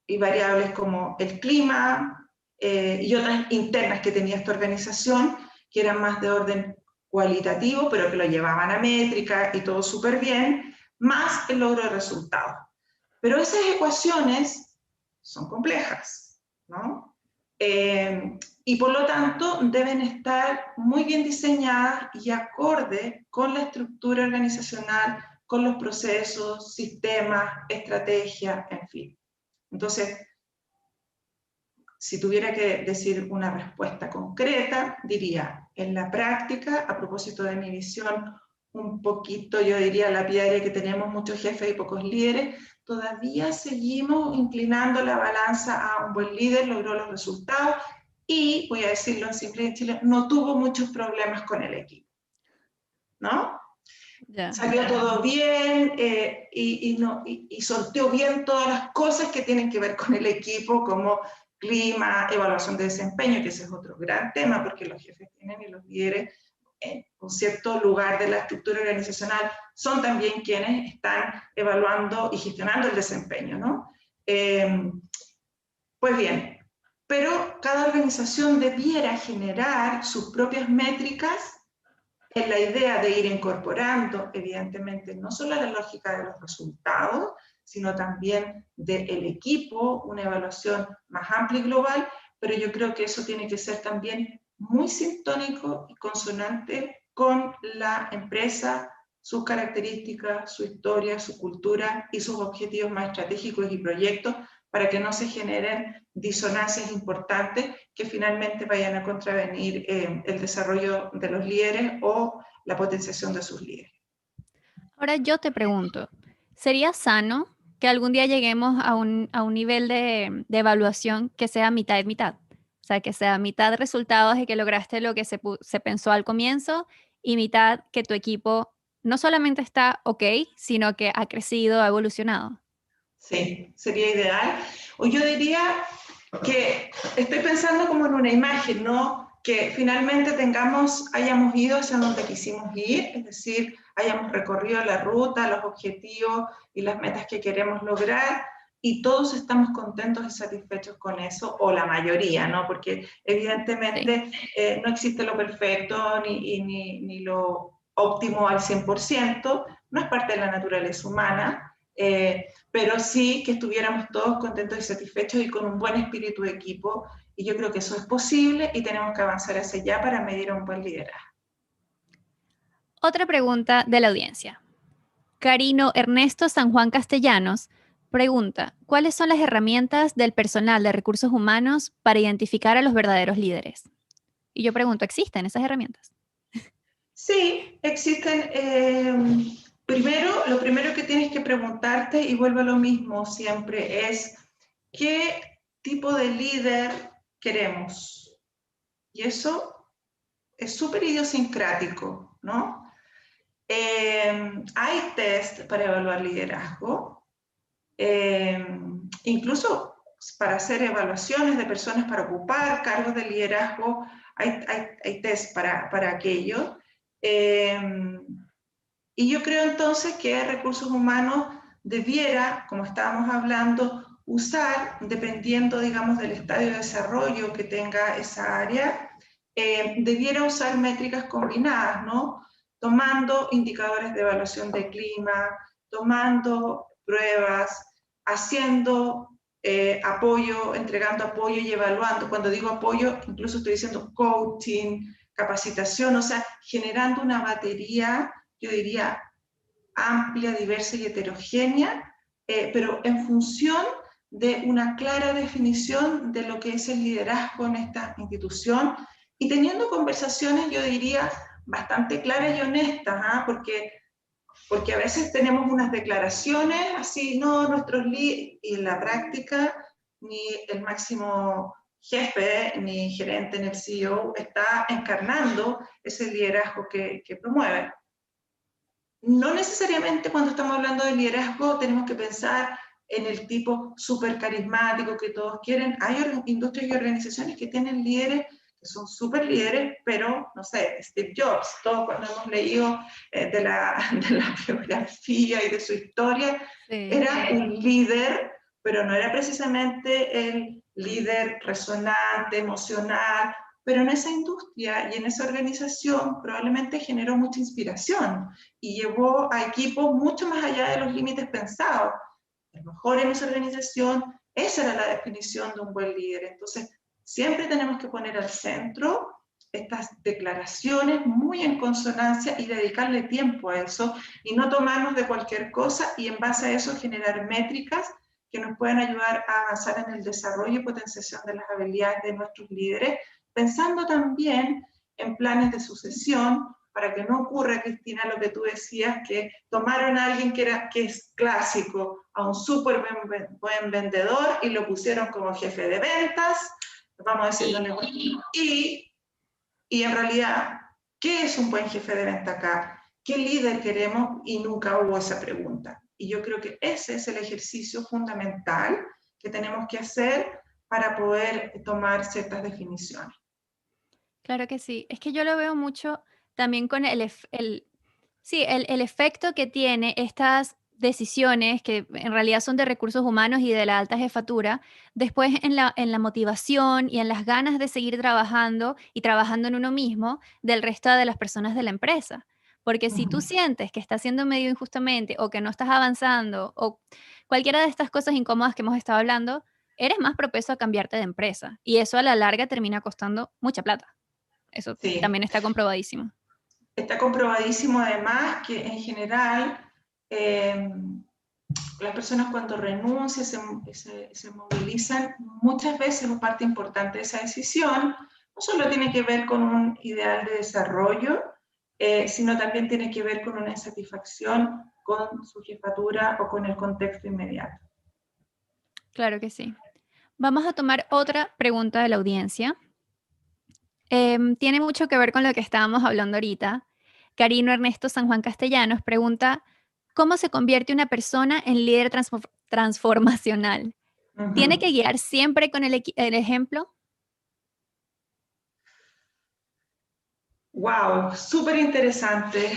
B: y variables como el clima y otras internas que tenía esta organización, que eran más de orden cualitativo, pero que lo llevaban a métrica y todo súper bien, más el logro de resultados. Pero esas ecuaciones son complejas, ¿no? Y por lo tanto deben estar muy bien diseñadas y acorde con la estructura organizacional, con los procesos, sistemas, estrategia, en fin. Entonces, si tuviera que decir una respuesta concreta, diría, en la práctica, a propósito de mi visión un poquito, yo diría, lapidaria, que tenemos muchos jefes y pocos líderes, todavía seguimos inclinando la balanza a un buen líder, logró los resultados y, voy a decirlo en simple y en Chile, no tuvo muchos problemas con el equipo, ¿no?
A: Ya.
B: Salió todo bien y sorteó bien todas las cosas que tienen que ver con el equipo, como clima, evaluación de desempeño, que ese es otro gran tema, porque los jefes tienen y los líderes en un cierto lugar de la estructura organizacional son también quienes están evaluando y gestionando el desempeño, ¿no? Pues bien, pero cada organización debiera generar sus propias métricas en la idea de ir incorporando, evidentemente, no solo la lógica de los resultados, sino también del equipo, una evaluación más amplia y global, pero yo creo que eso tiene que ser también muy sintónico y consonante con la empresa, sus características, su historia, su cultura y sus objetivos más estratégicos y proyectos, para que no se generen disonancias importantes que finalmente vayan a contravenir el desarrollo de los líderes o la potenciación de sus líderes.
A: Ahora yo te pregunto, ¿sería sano que algún día lleguemos a un nivel de evaluación que sea mitad y mitad? O sea, que sea mitad resultados de que lograste lo que se pensó al comienzo y mitad que tu equipo no solamente está ok, sino que ha crecido, ha evolucionado.
B: Sí, sería ideal. O yo diría que estoy pensando como en una imagen, ¿no? Que finalmente hayamos ido hacia donde quisimos ir, es decir, hayamos recorrido la ruta, los objetivos y las metas que queremos lograr, y todos estamos contentos y satisfechos con eso, o la mayoría, ¿no? Porque
A: Sí.
B: evidentemente no existe lo perfecto ni lo óptimo al 100%, no es parte de la naturaleza humana, pero sí que estuviéramos todos contentos y satisfechos y con un buen espíritu de equipo, y yo creo que eso es posible y tenemos que avanzar hacia allá para medir un buen liderazgo.
A: Otra pregunta de la audiencia. Carino Ernesto San Juan Castellanos pregunta, ¿cuáles son las herramientas del personal de recursos humanos para identificar a los verdaderos líderes? Y yo pregunto, ¿existen esas herramientas?
B: Sí, existen. Lo primero que tienes que preguntarte, y vuelvo a lo mismo siempre, es ¿qué tipo de líder queremos? Y eso es súper idiosincrático, ¿no? Hay test para evaluar liderazgo, incluso para hacer evaluaciones de personas para ocupar cargos de liderazgo, hay test para aquello. Eh, y yo creo entonces que recursos humanos debiera, como estábamos hablando, usar, dependiendo, digamos, del estadio de desarrollo que tenga esa área, debiera usar métricas combinadas, ¿no? Tomando indicadores de evaluación de clima, tomando pruebas, haciendo apoyo, entregando apoyo y evaluando. Cuando digo apoyo, incluso estoy diciendo coaching, capacitación, o sea, generando una batería, yo diría, amplia, diversa y heterogénea, pero en función de una clara definición de lo que es el liderazgo en esta institución y teniendo conversaciones, yo diría, bastante claras y honestas, ¿eh? Porque a veces tenemos unas declaraciones así, no, y en la práctica ni el máximo jefe, ni gerente, ni el CEO está encarnando ese liderazgo que promueve. No necesariamente cuando estamos hablando de liderazgo tenemos que pensar en el tipo súper carismático que todos quieren. Hay industrias y organizaciones que tienen líderes que son súper líderes, pero, no sé, Steve Jobs, todos cuando hemos leído de la biografía y de su historia,
A: Sí.
B: era un líder, pero no era precisamente el líder resonante, emocional, pero en esa industria y en esa organización probablemente generó mucha inspiración y llevó a equipos mucho más allá de los límites pensados. A lo mejor en esa organización esa era la definición de un buen líder. Entonces, siempre tenemos que poner al centro estas declaraciones muy en consonancia y dedicarle tiempo a eso y no tomarnos de cualquier cosa y en base a eso generar métricas que nos puedan ayudar a avanzar en el desarrollo y potenciación de las habilidades de nuestros líderes, pensando también en planes de sucesión para que no ocurra, Cristina, lo que tú decías, que tomaron a alguien que es clásico, a un súper buen vendedor y lo pusieron como jefe de ventas, vamos a decirlo, y en realidad, ¿qué es un buen jefe de venta acá? ¿Qué líder queremos? Y nunca hubo esa pregunta. Y yo creo que ese es el ejercicio fundamental que tenemos que hacer para poder tomar ciertas definiciones.
A: Claro que sí. Es que yo lo veo mucho también con sí, el efecto que tiene estas decisiones, que en realidad son de recursos humanos y de la alta jefatura, después en la motivación y en las ganas de seguir trabajando y trabajando en uno mismo del resto de las personas de la empresa. Porque si tú sientes que estás siendo medio injustamente o que no estás avanzando o cualquiera de estas cosas incómodas que hemos estado hablando, eres más propenso a cambiarte de empresa y eso a la larga termina costando mucha plata. Eso
B: Sí,
A: también está comprobadísimo.
B: está comprobadísimo además que en general eh, las personas cuando renuncian, se movilizan, muchas veces una parte importante de esa decisión no solo tiene que ver con un ideal de desarrollo, sino también tiene que ver con una insatisfacción con su jefatura o con el contexto inmediato.
A: Claro que sí. Vamos a tomar otra pregunta de la audiencia. Tiene mucho que ver con lo que estábamos hablando ahorita. Carino Ernesto San Juan Castellanos pregunta, ¿cómo se convierte una persona en líder transformacional? ¿Tiene que guiar siempre con el ejemplo?
B: Wow, súper interesante.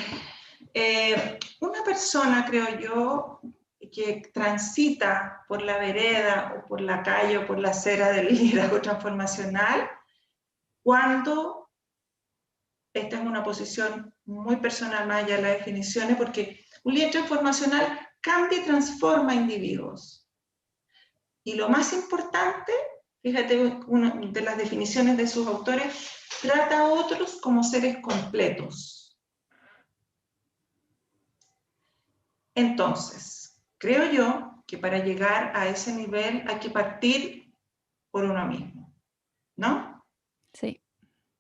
B: Una persona, creo yo, que transita por la vereda o por la calle o por la acera del liderazgo transformacional, cuando esta es una posición muy personal más allá de las definiciones, porque un líder transformacional cambia y transforma individuos. Y lo más importante, fíjate, una de las definiciones de sus autores, trata a otros como seres completos. Entonces, creo yo que para llegar a ese nivel hay que partir por uno mismo, ¿no?
A: Sí.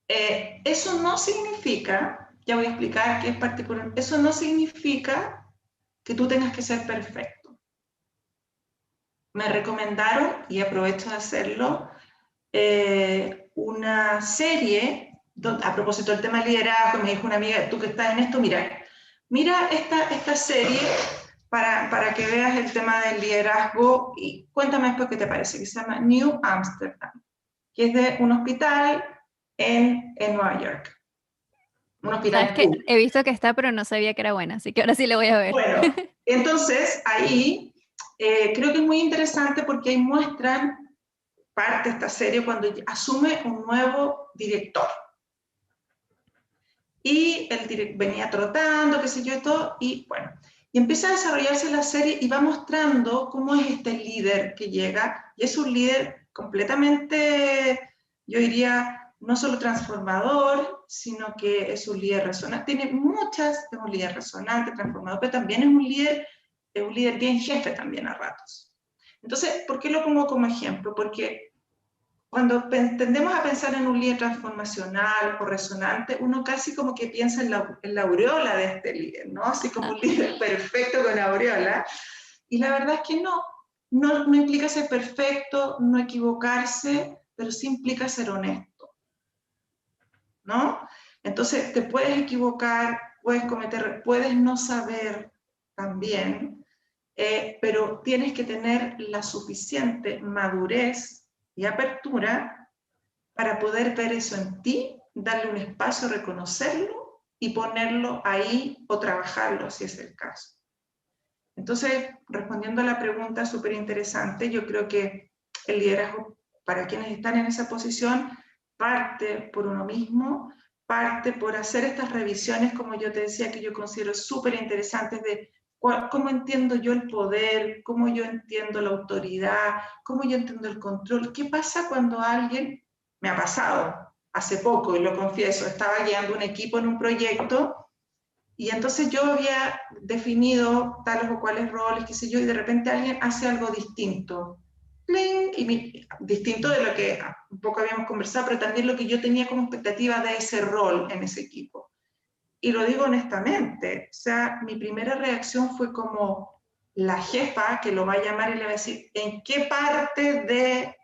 B: Eso no significa, ya voy a explicar qué es partir por uno, eso no significa que tú tengas que ser perfecto. Me recomendaron, y aprovecho de hacerlo, una serie, a propósito del tema del liderazgo, me dijo una amiga, tú que estás en esto, mira esta serie para que veas el tema del liderazgo y cuéntame después qué te parece, que se llama New Amsterdam, que es de un hospital en Nueva York, un
A: Sabes
B: hospital
A: que
B: público.
A: he visto que está, pero no sabía que era buena, así que ahora sí lo voy a ver.
B: Bueno, entonces ahí creo que es muy interesante porque ahí muestran parte de esta serie cuando asume un nuevo director. Y el venía trotando, qué sé yo, todo, y bueno, y empieza a desarrollarse la serie y va mostrando cómo es este líder que llega, y es un líder completamente, yo diría, no solo transformador, sino que es un líder resonante, tiene muchas, es un líder resonante, transformador, pero también es un líder bien jefe también a ratos. Entonces, ¿por qué lo pongo como ejemplo? Porque cuando tendemos a pensar en un líder transformacional o resonante, uno casi como que piensa en la aureola de este líder, ¿no? Así como un líder perfecto con aureola. Y la verdad es que no implica ser perfecto, no equivocarse, pero sí implica ser honesto, ¿no? Entonces te puedes equivocar, puedes cometer, puedes no saber también, pero tienes que tener la suficiente madurez y apertura para poder ver eso en ti, darle un espacio, reconocerlo y ponerlo ahí o trabajarlo si es el caso. Entonces, respondiendo a la pregunta súper interesante, yo creo que el liderazgo para quienes están en esa posición parte por uno mismo, parte por hacer estas revisiones, como yo te decía, que yo considero súper interesantes de cómo entiendo yo el poder, cómo yo entiendo la autoridad, cómo yo entiendo el control. ¿Qué pasa cuando alguien, me ha pasado hace poco, y lo confieso, estaba guiando un equipo en un proyecto y entonces yo había definido tales o cuales roles, qué sé yo, y de repente alguien hace algo distinto. ¡Pling! Distinto de lo que un poco habíamos conversado, pero también lo que yo tenía como expectativa de ese rol en ese equipo. y lo digo honestamente, o sea, mi primera reacción fue como la jefa que lo va a llamar y le va a decir, ¿en qué parte de...?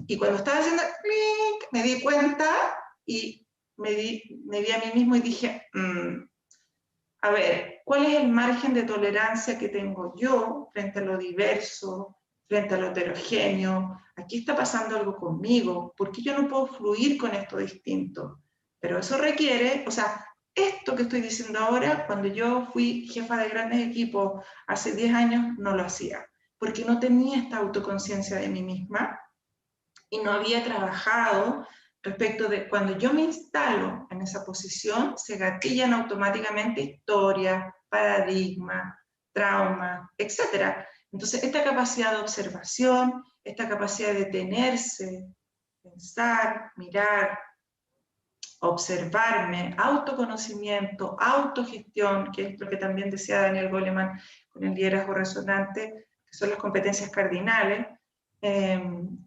B: Y cuando estaba haciendo clic, me di cuenta y me vi a mí mismo y dije, a ver, ¿cuál es el margen de tolerancia que tengo yo frente a lo diverso, frente a lo heterogéneo? Aquí está pasando algo conmigo, ¿por qué yo no puedo fluir con esto distinto? Pero eso requiere, o sea, esto que estoy diciendo ahora, cuando yo fui jefa de grandes equipos hace 10 años, no lo hacía, porque no tenía esta autoconciencia de mí misma y no había trabajado respecto de cuando yo me instalo en esa posición, se gatillan automáticamente historias, paradigmas, traumas, etc. Entonces, esta capacidad de observación, esta capacidad de detenerse, pensar, mirar, observarme, autoconocimiento, autogestión, que es lo que también decía Daniel Goleman con el liderazgo resonante, que son las competencias cardinales.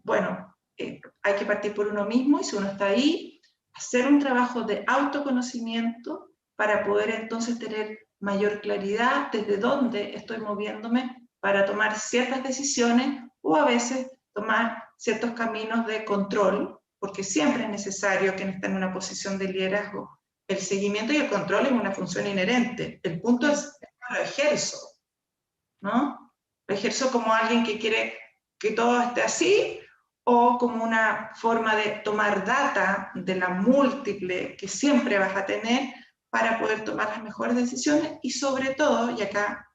B: Bueno, hay que partir por uno mismo y si uno está ahí, hacer un trabajo de autoconocimiento para poder entonces tener mayor claridad desde dónde estoy moviéndome para tomar ciertas decisiones o a veces tomar ciertos caminos de control, porque siempre es necesario quien está en una posición de liderazgo. El seguimiento y el control es una función inherente. El punto es lo ejerzo, ¿no? Lo ejerzo como alguien que quiere que todo esté así o como una forma de tomar data de la múltiple que siempre vas a tener para poder tomar las mejores decisiones y sobre todo, y acá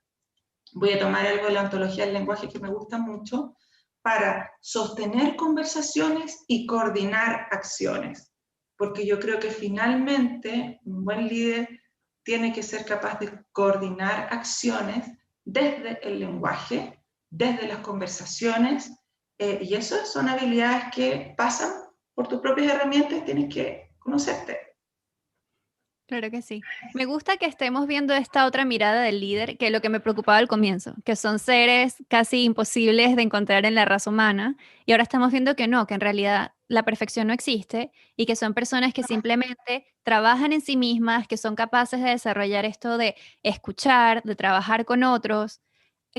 B: voy a tomar algo de la ontología del lenguaje que me gusta mucho, para sostener conversaciones y coordinar acciones. Porque yo creo que finalmente un buen líder tiene que ser capaz de coordinar acciones desde el lenguaje, desde las conversaciones, y eso son habilidades que pasan por tus propias herramientas y tienes que conocerte.
A: Claro que sí. Me gusta que estemos viendo esta otra mirada del líder, que lo que me preocupaba al comienzo, que son seres casi imposibles de encontrar en la raza humana, y ahora estamos viendo que no, que en realidad la perfección no existe y que son personas que simplemente trabajan en sí mismas, que son capaces de desarrollar esto de escuchar, de trabajar con otros.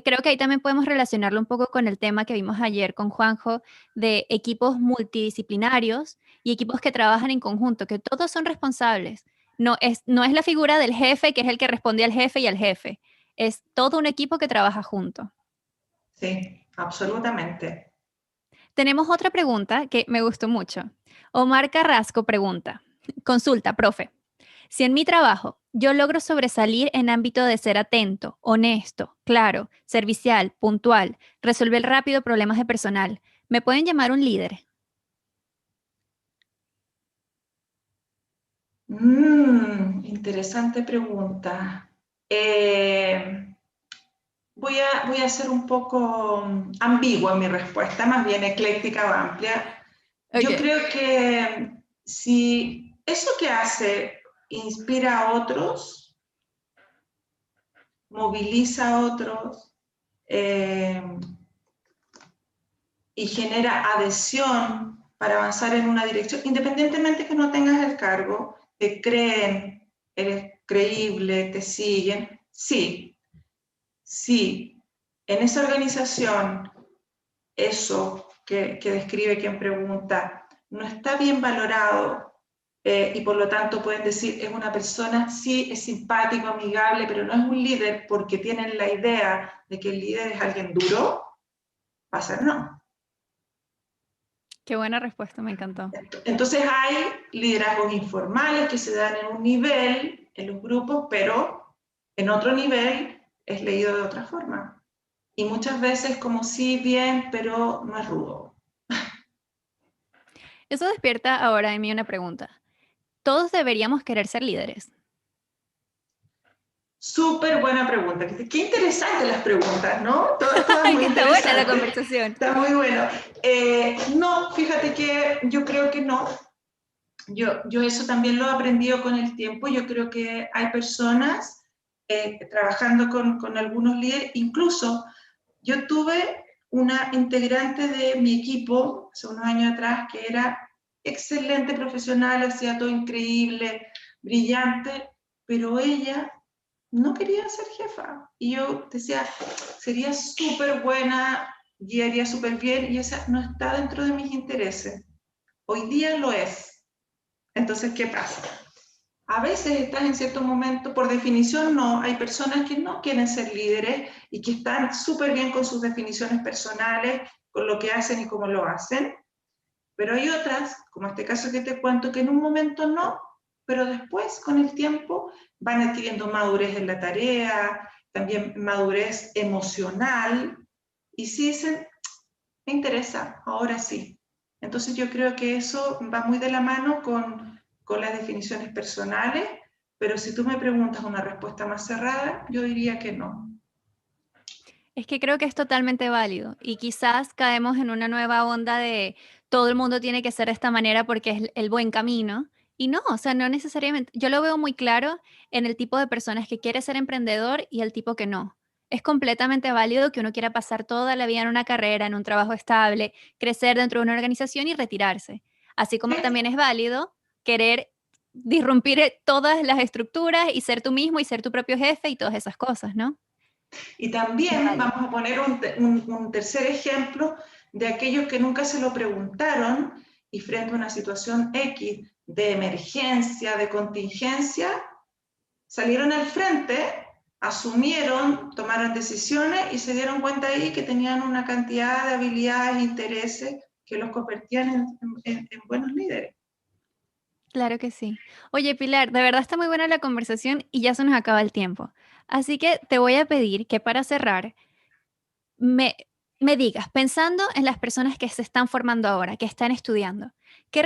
A: Creo que ahí también podemos relacionarlo un poco con el tema que vimos ayer con Juanjo de equipos multidisciplinarios y equipos que trabajan en conjunto, que todos son responsables. No es la figura del jefe que es el que responde al jefe y al jefe. Es todo un equipo que trabaja junto.
B: Sí, absolutamente.
A: Tenemos otra pregunta que me gustó mucho. Omar Carrasco pregunta, consulta, profe. Si en mi trabajo yo logro sobresalir en ámbito de ser atento, honesto, claro, servicial, puntual, resolver rápido problemas de personal, ¿me pueden llamar un líder?
B: Interesante pregunta. Voy a ser un poco ambigua en mi respuesta, más bien ecléctica o amplia. Yo
A: Ok.
B: creo que si eso que hace inspira a otros, moviliza a otros eh, y genera adhesión para avanzar en una dirección, independientemente que no tengas el cargo, te creen, eres creíble, te siguen, sí, sí, en esa organización eso que describe quien pregunta no está bien valorado y por lo tanto pueden decir es una persona, sí, es simpático, amigable, pero no es un líder porque tienen la idea de que el líder es alguien duro, va a ser no.
A: Qué buena respuesta, me encantó.
B: Entonces hay liderazgos informales que se dan en un nivel, en los grupos, pero en otro nivel es leído de otra forma. Y muchas veces como sí, bien, pero no es rudo.
A: Eso despierta ahora en mí una pregunta. ¿Todos deberíamos querer ser líderes?
B: Súper buena pregunta. Qué interesantes las preguntas, ¿no? Todas muy
A: Que está buena la
B: interesantes.
A: conversación.
B: Está muy bueno. No, fíjate que yo creo que no. Yo eso también lo he aprendido con el tiempo. Yo creo que hay personas trabajando con algunos líderes. Incluso yo tuve una integrante de mi equipo hace unos años atrás que era excelente profesional, hacía todo increíble, brillante, pero ella no quería ser jefa. Y yo decía, sería súper buena, guiaría súper bien, y esa no está dentro de mis intereses. Hoy día lo es. Entonces, ¿qué pasa? A veces estás en cierto momento, por definición no, hay personas que no quieren ser líderes y que están súper bien con sus definiciones personales, con lo que hacen y cómo lo hacen, pero hay otras, como este caso que te cuento, que en un momento no, pero después, con el tiempo, van adquiriendo madurez en la tarea, también madurez emocional, y si dicen, me interesa, ahora sí. Entonces yo creo que eso va muy de la mano con las definiciones personales, pero si tú me preguntas una respuesta más cerrada, yo diría que no.
A: Es que creo que es totalmente válido y quizás caemos en una nueva onda de todo el mundo tiene que ser de esta manera porque es el buen camino. Y no, o sea, no necesariamente. Yo lo veo muy claro en el tipo de personas que quiere ser emprendedor y el tipo que no. Es completamente válido que uno quiera pasar toda la vida en una carrera, en un trabajo estable, crecer dentro de una organización y retirarse. Así como también es válido querer disrumpir todas las estructuras y ser tú mismo y ser tu propio jefe y todas esas cosas, ¿no?
B: Y
A: Es
B: también
A: válido.
B: vamos a poner un tercer ejemplo de aquellos que nunca se lo preguntaron y frente a una situación X de emergencia, de contingencia, salieron al frente, asumieron, tomaron decisiones y se dieron cuenta ahí que tenían una cantidad de habilidades e intereses que los convertían en buenos líderes.
A: Claro que sí. Oye, Pilar, de verdad está muy buena la conversación y ya se nos acaba el tiempo. Así que te voy a pedir que para cerrar me, me digas, pensando en las personas que se están formando ahora, que están estudiando, ¿qué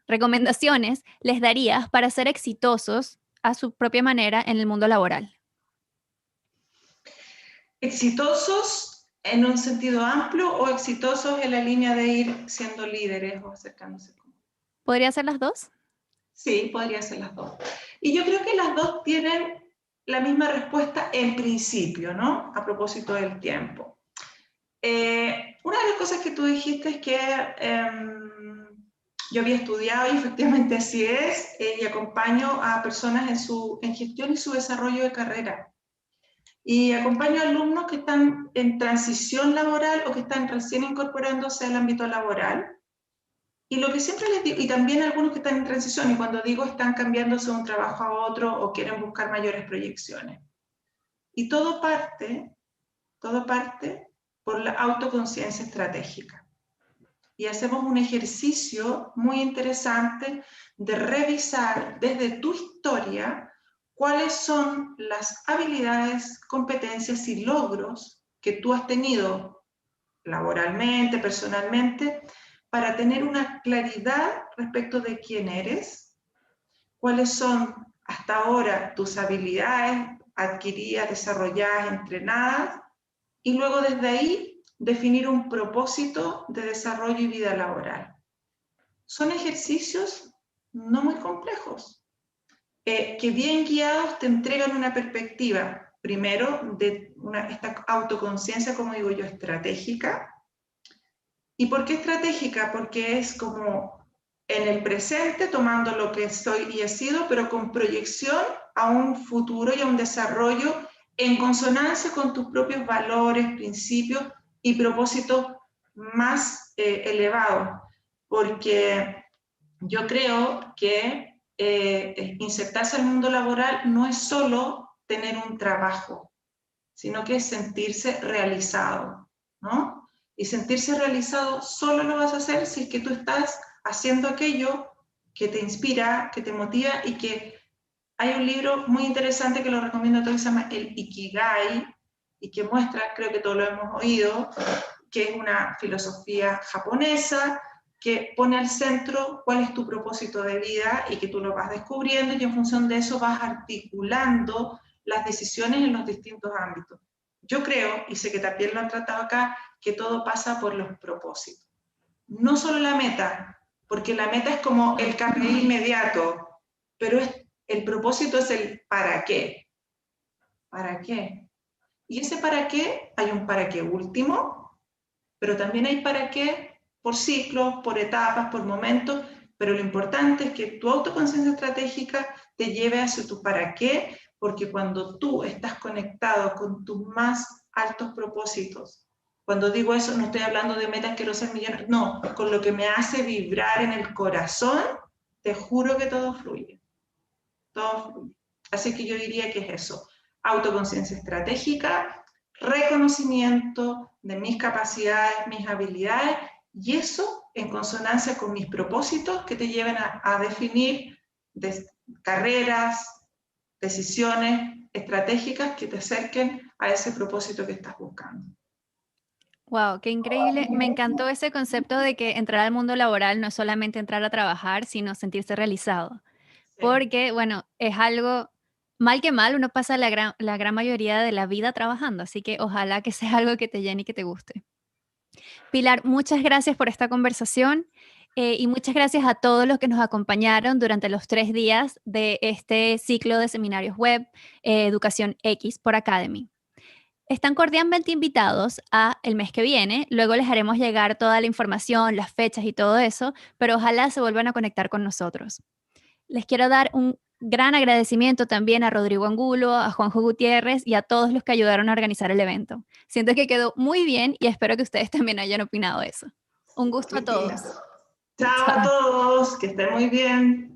A: recomendaciones les darías para ser exitosos a su propia manera en el mundo laboral?
B: ¿Exitosos en un sentido amplio o exitosos en la línea de ir siendo líderes o acercándose?
A: ¿Podría ser las dos?
B: Sí, podría ser las dos. Y yo creo que las dos tienen la misma respuesta en principio, ¿no? A propósito del tiempo. Una de las cosas que tú dijiste es que yo había estudiado y efectivamente así es, y acompaño a personas en gestión y su desarrollo de carrera. Y acompaño a alumnos que están en transición laboral o que están recién incorporándose al ámbito laboral. Y lo que siempre les digo, y también algunos que están en transición, y cuando digo están cambiándose de un trabajo a otro o quieren buscar mayores proyecciones. Y todo parte por la autoconciencia estratégica. Y hacemos un ejercicio muy interesante de revisar desde tu historia cuáles son las habilidades, competencias y logros que tú has tenido laboralmente, personalmente, para tener una claridad respecto de quién eres, cuáles son hasta ahora tus habilidades adquiridas, desarrolladas, entrenadas, y luego desde ahí definir un propósito de desarrollo y vida laboral. Son ejercicios no muy complejos, que bien guiados te entregan una perspectiva, primero, de esta autoconciencia, como digo yo, estratégica. ¿Y por qué estratégica? Porque es como en el presente, tomando lo que soy y he sido, pero con proyección a un futuro y a un desarrollo en consonancia con tus propios valores, principios y propósitos más elevados. Porque yo creo que insertarse al mundo laboral no es solo tener un trabajo, sino que es sentirse realizado, ¿no? Y sentirse realizado solo lo vas a hacer si es que tú estás haciendo aquello que te inspira, que te motiva y que hay un libro muy interesante que lo recomiendo a todos, que se llama El Ikigai, y que muestra, creo que todos lo hemos oído, que es una filosofía japonesa que pone al centro cuál es tu propósito de vida y que tú lo vas descubriendo y en función de eso vas articulando las decisiones en los distintos ámbitos. Yo creo, y sé que también lo han tratado acá, que todo pasa por los propósitos. No solo la meta, porque la meta es como el KPI inmediato, pero el propósito es el para qué. ¿Para qué? Y ese para qué, hay un para qué último, pero también hay para qué por ciclos, por etapas, por momentos, pero lo importante es que tu autoconciencia estratégica te lleve hacia tu para qué, porque cuando tú estás conectado con tus más altos propósitos, cuando digo eso no estoy hablando de metas quiero ser millonario, no, con lo que me hace vibrar en el corazón, te juro que todo fluye, todo fluye. Así que yo diría que es eso, autoconciencia estratégica, reconocimiento de mis capacidades, mis habilidades, y eso en consonancia con mis propósitos que te lleven a definir carreras, decisiones estratégicas que te acerquen a ese propósito que estás buscando.
A: Wow, qué increíble. Me encantó ese concepto de que entrar al mundo laboral no es solamente entrar a trabajar, sino sentirse realizado.
B: Sí.
A: Porque, bueno, es algo, mal que mal, uno pasa la gran mayoría de la vida trabajando, así que ojalá que sea algo que te llene y que te guste. Pilar, muchas gracias por esta conversación y muchas gracias a todos los que nos acompañaron durante los 3 días de este ciclo de seminarios web, Educación X por Academy. Están cordialmente invitados a el mes que viene, luego les haremos llegar toda la información, las fechas y todo eso, pero ojalá se vuelvan a conectar con nosotros. Les quiero dar un gran agradecimiento también a Rodrigo Angulo, a Juanjo Gutiérrez y a todos los que ayudaron a organizar el evento. Siento que quedó muy bien y espero que ustedes también hayan opinado eso. Un gusto a
B: Muy lindo.
A: todos.
B: Chao a
A: Chao.
B: todos, que estén muy bien.